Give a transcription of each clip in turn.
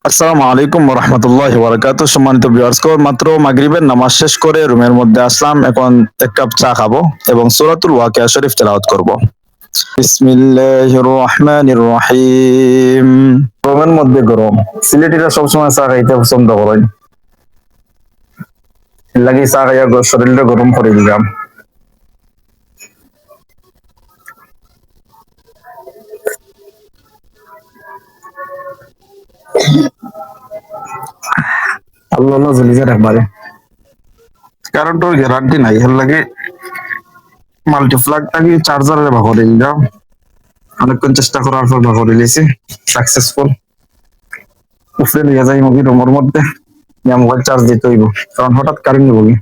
আসসালামু আলাইকুম ওয়া বারাকাতুহু। সম্মানিত ভিউয়ার্স, মাত্র মাগরিবের নামাজ শেষ করে রুমের মধ্যে আসলাম। এখন এক কাপ চা খাবো এবং সূরাতুল ওয়াকিয়া শরীফ তেলাওয়াত করব। বিসমিল্লাহির রহমানির রহিম। রুমের মধ্যে গরম, সিলেটিরা সবসময় চা খাইতে পছন্দ করেন, এর লাগি চা খাইয়া শরীরটা গরম করে দিলাম। আল্লাহ আল্লাহ জ্বলিয়ে একবারে, কারণ তোর গ্যারান্টি নাই, এর লাগে মাল্টিপ্লাগটাকে চার্জারে ভাগরে দিলাম। অনেকক্ষণ চেষ্টা করার পর ভাগরে দিয়েছি, সাকসেসফুল। উপরে নিয়ে যাই মুভি রুমের মধ্যে, মোবাইল চার্জ দিতে হইব, কারণ হঠাৎ কারেন্ট বলি।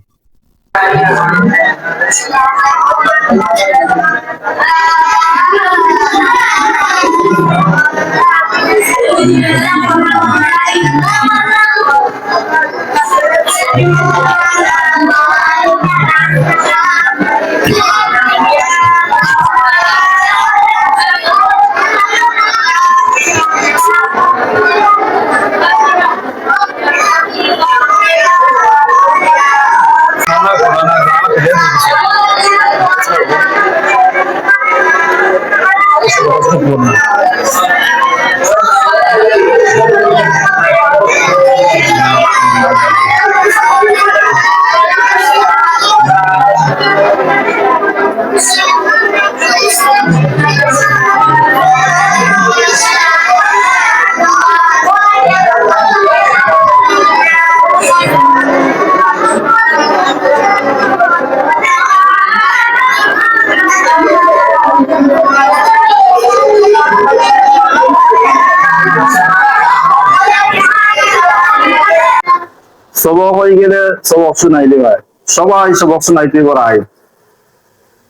সব হয়ে গেলে সব অপশন আইলে ভাই, সবাই সব অপশন আইতে করায়।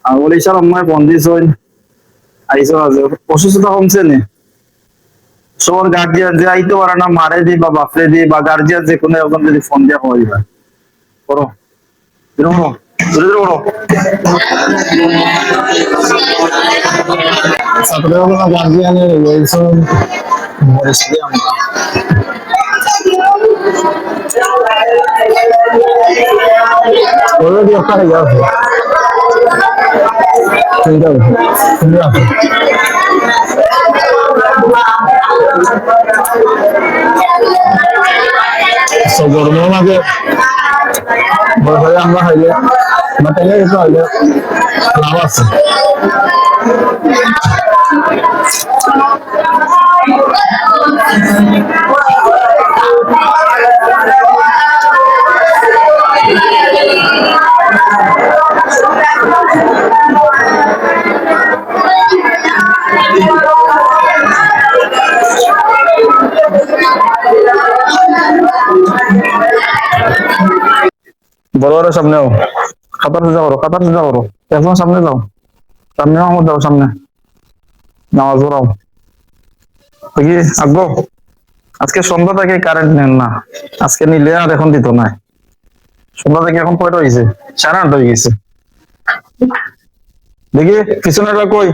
আর বলি স্যার আমার বন্দিশ হইন আইসো আছে, অসুস্থতা কমছে নি? সবার গার্জিয়ান যে আইতে পারে না, মারে দি বা বাপরে দি বা গার্জিয়ান যে কোনো রকম যদি ফোন দেওয়া হয় ভাই, করো এরকম ধীরে ধীরে করো। ছাত্ররা গার্জিয়ানের রয়েছেন পরিস্থিতি আমরা অলরেডি আপনারা যাচ্ছে, ঠিক আছে ঠিক আছে। গরমের মাঝে আমরা খাইলে বা তেলে কিছু হইলে লাভ আছে। বড় বড় সামনে খাতার সোজা করো, খাতার সোজা করো, এখন সামনে যাও, সামনে আমার যাও, সামনে নামাজ পড়াও দেখি আগ্রো। আজকে সন্ধ্যা থেকে কারেন্ট নেন না, আজকে নিলে আর এখন দিত না। সন্ধ্যা থেকে এখন কয়টা হয়েছে? 8:30 হয়ে গেছে। দেখি পিছনে কই,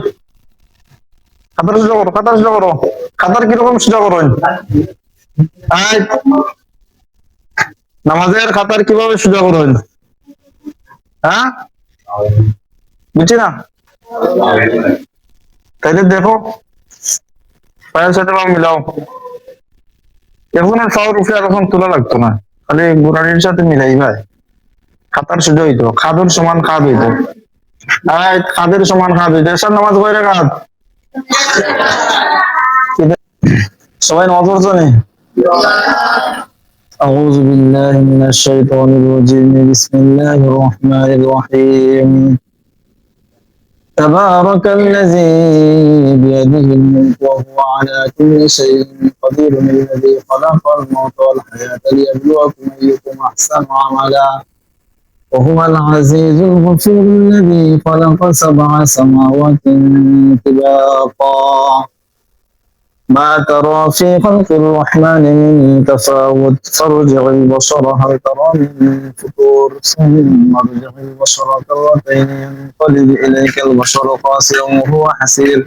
খাতার সোজা করো, খাতার সোজা করো, খাতার কিরকম সোজা করো? নামাজের খাতার কিভাবে সোজা করো? হ্যাঁ বুঝছি না, তাইলে দেখো পায়ের সাথে মিলাও। এখন আর পাওয়ার উঠে আর এখন তোলা লাগতো না, খালি গোড়ালির সাথে মিলাই ভাই, খাতার সোজা হইতো, খাদের সমান খাদ হইতো। খাদের সমান খাদ হইতো। এসব নামাজ কয় রাকাত? সবাই নামাজ পড়ছো নি? أعوذ بالله من الشيطان الرجيم. بسم الله الرحمن الرحيم. تبارك الذي بيده الملك وهو على كل شيء قدير. الذي خلق الموت والحياة ليبلوكم أيكم أحسن عملا وهو العزيز الغفور. الذي خلق 7 سماوات طباقا ما ترى في خلق الرحمن من تفاوت فارجع البصر هل ترى من فطور ثم ارجع البصر كرتين ينقلب إليك البصر خاسئا وهو حسير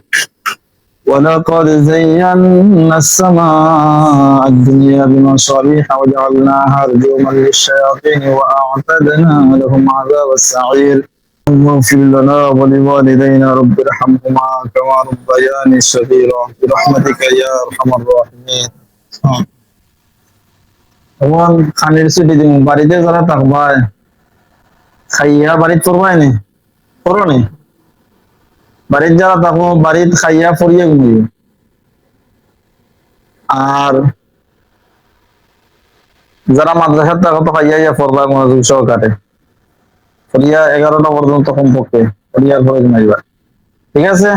ولقد زينا السماء الدنيا بمصابيح وجعلناها رجوما للشياطين وأعتدنا لهم عذاب السعير واغفر لنا ولوالدينا رب ارحمهما كما ربياني صغيرا برحمتك يا أرحم الراحمين. তখন খানির ছুটি দিন বাড়িতে যারা থাকবায় খাইয়া বাড়িতে পড়বাই নি পড়ো নি বাড়িতে যারা থাকো বাড়িতে খাইয়া পড়িয়া ঘুমিয়ে আর যারা মাদ্রাসার থাকো তো খাইয়া ইয়া পড়বা মনোযোগ সহকারে পড়িয়া 11টা পর্যন্ত কমপক্ষে পড়িয়ার পরে ঘুমাইবা ঠিক আছে।